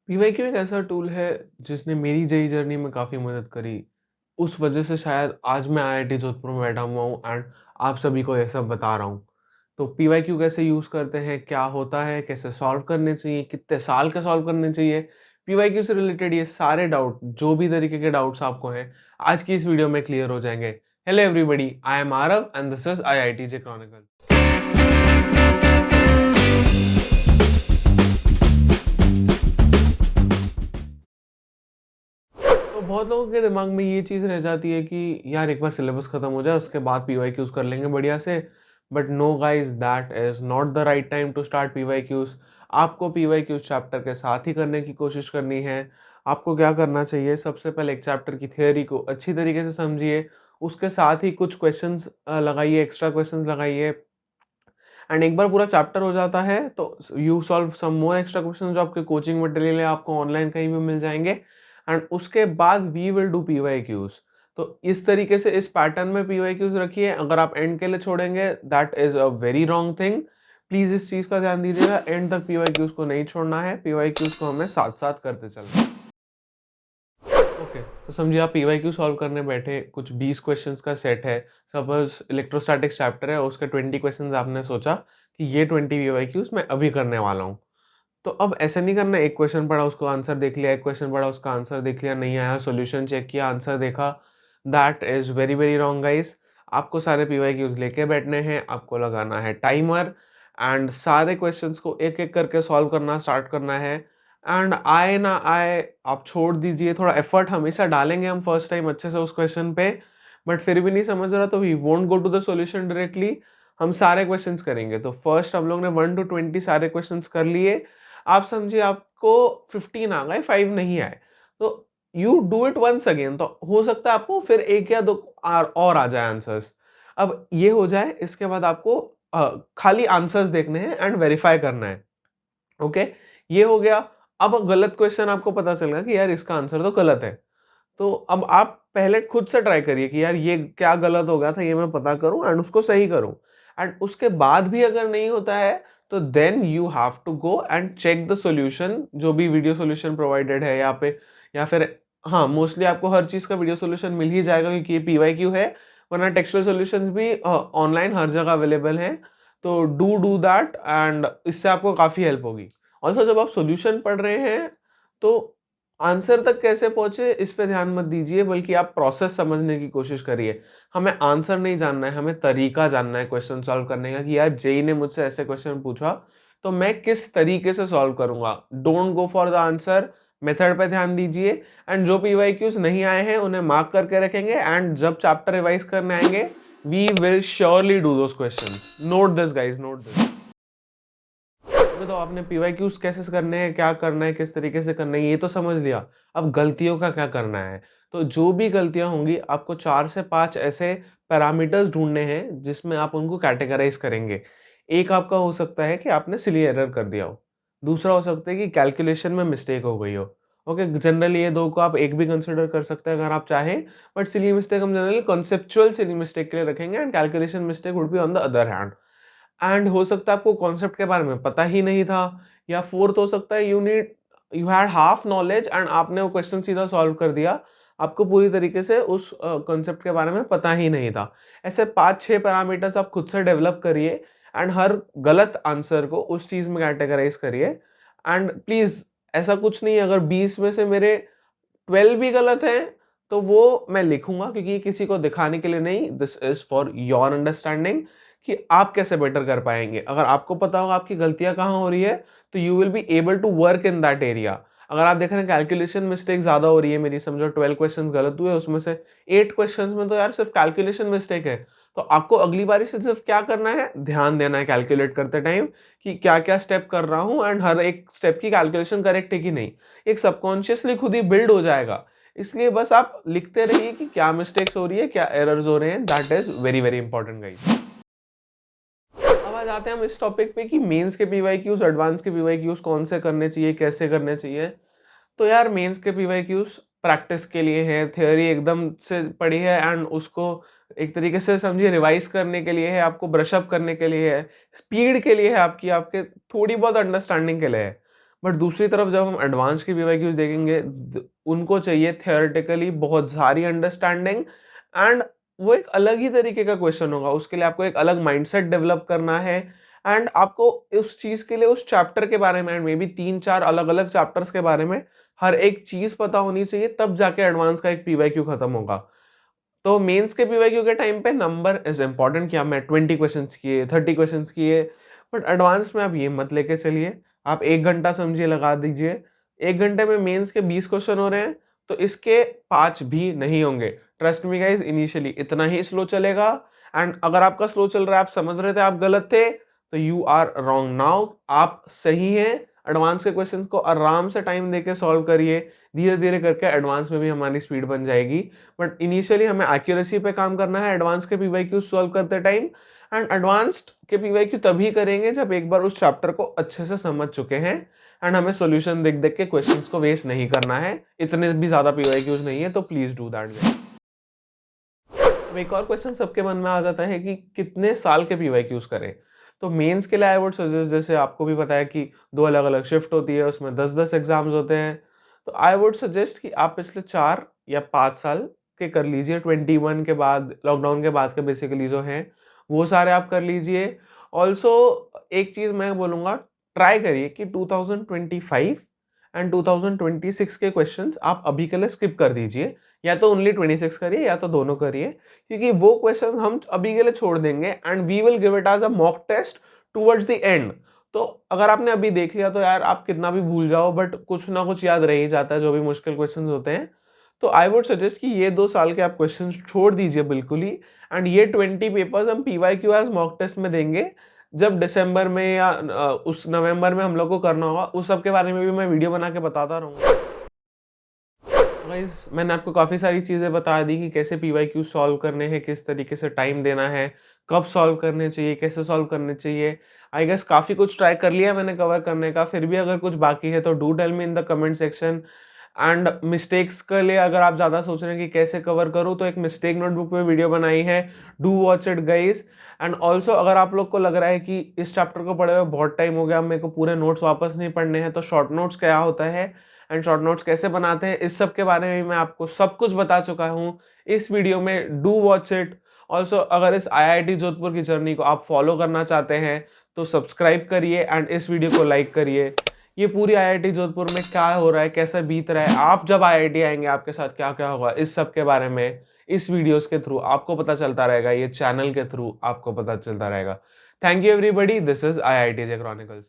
PYQ एक ऐसा tool है जिसने मेरी जेईई जर्नी में काफ़ी मदद करी। उस वजह से शायद आज मैं आईआईटी जोधपुर में बैठा हुआ हूँ एंड आप सभी को ये सब बता रहा हूँ। तो पीवाईक्यू कैसे यूज़ करते हैं, क्या होता है, कैसे सॉल्व करने चाहिए, कितने साल के सॉल्व करने चाहिए, पीवाईक्यू से रिलेटेड ये सारे डाउट, जो भी तरीके के डाउट्स आपको हैं, आज की इस वीडियो में क्लियर हो जाएंगे। Hello everybody, I am Aarav and this is IIT J Chronicle. तो बहुत लोगों के दिमाग में ये चीज़ रह जाती है कि यार एक बार सिलेबस खत्म हो जाए उसके बाद पीवाईक्यूज कर लेंगे बढ़िया से। But no guys, that is not the right time to start PYQs. आपको पीवाईक्यूज चैप्टर के साथ ही करने की कोशिश करनी है। आपको क्या करना चाहिए, सबसे पहले एक चैप्टर की थियोरी को अच्छी तरीके से समझिए, उसके साथ ही कुछ क्वेश्चंस लगाइए, एक्स्ट्रा क्वेश्चंस लगाइए। एंड एक बार पूरा चैप्टर हो जाता है तो you solve some more extra question जो आपके कोचिंग मटेरियल है, आपको ऑनलाइन कहीं भी मिल जाएंगे। एंड उसके बाद वी विल डू पीवाईक्यूज। तो इस तरीके से इस पैटर्न में पीवाईक्यूज रखिए। अगर आप एंड के लिए छोड़ेंगे that is a very wrong thing. Please इस चीज का ध्यान दीजिएगा, एंड तक पीवाईक्यूज को नहीं छोड़ना है, पीवाईक्यूज को हमें साथ साथ करते चलना है। ओके, तो समझिए आप पीवाईक्यू सॉल्व करने बैठे, कुछ 20 क्वेश्चंस का सेट है। सपोज इलेक्ट्रोस्टैटिक्स चैप्टर है, उसके 20 क्वेश्चंस आपने सोचा कि ये 20 पीवाईक्यूज मैं अभी करने वाला हूँ। तो अब ऐसे नहीं करना, एक क्वेश्चन पढ़ा उसको आंसर देख लिया, एक क्वेश्चन पढ़ा उसका आंसर देख लिया, नहीं आया सॉल्यूशन चेक किया, आंसर देखा। That is very very wrong guys. आपको सारे पीवाईक्यूज लेके बैठने हैं, आपको लगाना है टाइमर एंड सारे क्वेश्चंस को एक एक करके सॉल्व करना स्टार्ट करना है। एंड आए ना आए आप छोड़ दीजिए, थोड़ा एफर्ट हमेशा डालेंगे हम फर्स्ट टाइम अच्छे से उस क्वेश्चन पे। बट फिर भी नहीं समझ रहा तो we won't go to the solution directly, हम सारे क्वेश्चंस करेंगे। तो फर्स्ट हम लोग ने 1 to 20 सारे क्वेश्चंस कर लिए। आप समझिए आपको 15 आ गए, 5 नहीं आए, तो you do it once again. तो हो सकता है आपको फिर एक या दो और आ जाए आंसर्स। अब ये हो जाए, इसके बाद आपको खाली आंसर्स देखने हैं एंड वेरीफाई करना है। ओके, ये हो गया। अब गलत क्वेश्चन आपको पता चल गया कि यार इसका आंसर तो गलत है, तो अब आप पहले खुद से ट्राई करिए कि यार ये क्या गलत हो गया था, ये मैं पता करूं एंड उसको सही करूं। एंड उसके बाद भी अगर नहीं होता है तो then you have to go and check the solution, जो भी वीडियो सॉल्यूशन प्रोवाइडेड है यहाँ पे, या फिर हाँ मोस्टली आपको हर चीज का वीडियो सॉल्यूशन मिल ही जाएगा क्योंकि ये पीवाईक्यू है। वरना टेक्सचुअल सॉल्यूशंस भी ऑनलाइन हर जगह अवेलेबल हैं। तो डू दैट एंड इससे आपको काफी हेल्प होगी। ऑल्सो जब आप सॉल्यूशन पढ़ रहे हैं तो आंसर तक कैसे पहुंचे इस पे ध्यान मत दीजिए, बल्कि आप प्रोसेस समझने की कोशिश करिए। हमें आंसर नहीं जानना है, हमें तरीका जानना है क्वेश्चन सॉल्व करने का कि यार जेई ने मुझसे ऐसे क्वेश्चन पूछा तो मैं किस तरीके से सॉल्व करूंगा। Don't go for the answer, method पे ध्यान दीजिए। एंड जो पीवाईक्यूज नहीं आए हैं उन्हें मार्क करके रखेंगे एंड जब चैप्टर रिवाइज करने आएंगे we will surely do those questions. Note this guys, note this. तो आपने पीवाईक्यूज कैसे करने हैं, क्या करना है, किस तरीके से करना है, ये तो समझ लिया। अब गलतियों का क्या करना है। तो जो भी गलतियां होंगी आपको 4 से 5 ऐसे पैरामीटर्स ढूंढने हैं जिसमें आप उनको कैटेगराइज करेंगे। एक आपका हो सकता है कि आपने सिली एरर कर दिया हो, दूसरा हो सकता है कि कैलकुलेशन में मिस्टेक हो गई हो। ओके, जनरली ये दो को आप एक भी कंसिडर कर सकते हैं अगर आप चाहें। बट सिली मिस्टेक हम जनरली कॉन्सेप्चुअल सिली मिस्टेक के लिए रखेंगे and calculation mistake would be on the other hand. And हो सकता है आपको कॉन्सेप्ट के बारे में पता ही नहीं था। या फोर्थ हो सकता है you had half knowledge and आपने वो क्वेश्चन सीधा सॉल्व कर दिया, आपको पूरी तरीके से उस कॉन्सेप्ट के बारे में पता ही नहीं था। ऐसे 5-6 पैरामीटर्स आप खुद से डेवलप करिए एंड हर गलत आंसर को उस चीज में कैटेगराइज करिए। एंड प्लीज ऐसा कुछ नहीं है, अगर 20 में से मेरे 12 भी गलत हैं तो वो मैं लिखूंगा क्योंकि ये किसी को दिखाने के लिए नहीं, this is for your understanding कि आप कैसे बेटर कर पाएंगे। अगर आपको पता होगा आपकी गलतियां कहाँ हो रही है तो you will be able to work in that area. अगर आप देख रहे हैं कैलकुलेशन मिस्टेक ज्यादा हो रही है मेरी, समझो 12 क्वेश्चंस गलत हुए उसमें से 8 क्वेश्चंस में तो यार सिर्फ कैलकुलेशन मिस्टेक है, तो आपको अगली बारी से सिर्फ क्या करना है, ध्यान देना है कैलकुलेट करते टाइम कि क्या क्या स्टेप कर रहा हूं एंड हर एक स्टेप की कैलकुलेशन करेक्ट है कि नहीं। एक सबकॉन्शियसली खुद ही बिल्ड हो जाएगा। इसलिए बस आप लिखते रहिए कि क्या मिस्टेक्स हो रही है, क्या एरर्स हो रहे हैं। That is very very important guys. अब आ जाते हैं हम इस टॉपिक पे कि मेंस के पीवाईक्यूज, एडवांस के पीवाईक्यूज कौन से करने चाहिए, कैसे करने चाहिए। तो यार मेंस के पीवाईक्यूज प्रैक्टिस के लिए है, थ्योरी एकदम से पढ़ी है एंड उसको एक तरीके से समझिए रिवाइज करने के लिए है, आपको ब्रश अप करने के लिए है, स्पीड के लिए है, आपकी आपके थोड़ी बहुत अंडरस्टैंडिंग के लिए है। बट दूसरी तरफ जब हम एडवांस के पीवाईक्यूज देखेंगे, उनको चाहिए थियोरेटिकली बहुत सारी अंडरस्टैंडिंग, एंड वो एक अलग ही तरीके का क्वेश्चन होगा। उसके लिए आपको एक अलग माइंडसेट डेवलप करना है, एंड आपको उस चीज के लिए उस चैप्टर के बारे में, मे बी 3-4 अलग अलग चैप्टर्स के बारे में हर एक चीज पता होनी चाहिए, तब जाके एडवांस का एक पीवाईक्यू खत्म होगा। तो मेंस के पीवाईक्यू के टाइम पे नंबर इज इंपॉर्टेंट कि आपने 20 क्वेश्चंस किए, 30 क्वेश्चंस किए, बट एडवांस में आप ये मत लेके चलिए। आप 1 घंटा समझिए, लगा दीजिए, 1 घंटे में मेंस के 20 क्वेश्चन हो रहे हैं, तो इसके 5 भी नहीं होंगे। ट्रस्ट मी गाइस, इनिशियली इतना ही स्लो चलेगा, एंड अगर आपका स्लो चल रहा है, आप समझ रहे थे आप गलत थे, तो यू आर रॉन्ग नाउ, आप सही हैं। एडवांस के क्वेश्चंस को आराम से टाइम देके सॉल्व करिए, धीरे धीरे करके एडवांस में भी हमारी स्पीड बन जाएगी। बट इनिशियली हमें एक्यूरेसी पे काम करना है एडवांस के पीवाईक्यू सॉल्व करते टाइम, एंड एडवांस्ड के पीवाईक्यू तभी करेंगे जब एक बार उस चैप्टर को अच्छे से समझ चुके हैं, एंड हमें सॉल्यूशन देख देख के क्वेश्चंस को वेस्ट नहीं करना है। इतने भी ज्यादा पीवाईक्यूज नहीं है, तो प्लीज डू दैट। अब एक और क्वेश्चन सबके मन में आ जाता है कि कितने साल के पीवाईक्यूज करें। तो मेंस के लिए आई वुड सजेस्ट, जैसे आपको भी पता है कि 2 अलग अलग शिफ्ट होती है, उसमें 10-10 एग्जाम्स होते हैं, तो आई वुड सजेस्ट कि आप पिछले 4 या 5 साल के कर लीजिए। 21 के बाद, लॉकडाउन के बाद के बेसिकली जो हैं वो सारे आप कर लीजिए। ऑल्सो एक चीज मैं बोलूंगा, ट्राई करिए कि 2025 एंड 2026 के क्वेश्चंस आप अभी के लिए स्किप कर दीजिए, या तो ओनली 26 करिए या तो दोनों करिए, क्योंकि वो क्वेश्चन हम अभी के लिए छोड़ देंगे, and we will give it as a mock test towards the end. तो अगर आपने अभी देख लिया तो यार आप कितना भी भूल जाओ, बट कुछ ना कुछ याद रह ही जाता है, जो भी मुश्किल क्वेश्चन होते हैं। तो आई वुड सजेस्ट कि ये 2 साल के आप क्वेश्चन छोड़ दीजिए बिल्कुल ही, एंड ये 20 पेपर्स हम पीवाईक्यू एज मॉक टेस्ट में देंगे। जब दिसंबर में या उस नवंबर में हम लोग को करना होगा, उस सब के बारे में भी मैं वीडियो बना के बताता रहूंगा। गाइस, मैंने आपको काफ़ी सारी चीज़ें बता दी कि कैसे पीवाईक्यू सॉल्व करने हैं, किस तरीके से टाइम देना है, कब सॉल्व करने चाहिए, कैसे सॉल्व करने चाहिए। आई गेस काफ़ी कुछ ट्राई कर लिया मैंने कवर करने का, फिर भी अगर कुछ बाकी है तो do tell me in the comment section. And mistakes के लिए अगर आप ज़्यादा सोच रहे हैं कि कैसे कवर करूँ, तो एक मिस्टेक नोटबुक पे वीडियो बनाई है, do watch it guys. And also अगर आप लोग को लग रहा है कि इस चैप्टर को पढ़े हुए बहुत टाइम हो गया, मेरे को पूरे नोट्स वापस नहीं पढ़ने हैं, तो शॉर्ट नोट्स क्या होता है एंड शॉर्ट नोट्स कैसे बनाते हैं, इस सब के बारे में मैं आपको सब कुछ बता चुका हूँ इस वीडियो में। Do watch it. ऑल्सो अगर इस IIT जोधपुर की जर्नी को आप फॉलो करना चाहते हैं, तो सब्सक्राइब करिए एंड इस वीडियो को लाइक करिए। ये पूरी IIT जोधपुर में क्या हो रहा है, कैसा बीत रहा है, आप जब IIT आएंगे आपके साथ क्या क्या होगा, इस सब के बारे में इस वीडियोस के थ्रू आपको पता चलता रहेगा, ये चैनल के थ्रू आपको पता चलता रहेगा। Thank you everybody, this is IIT J chronicles.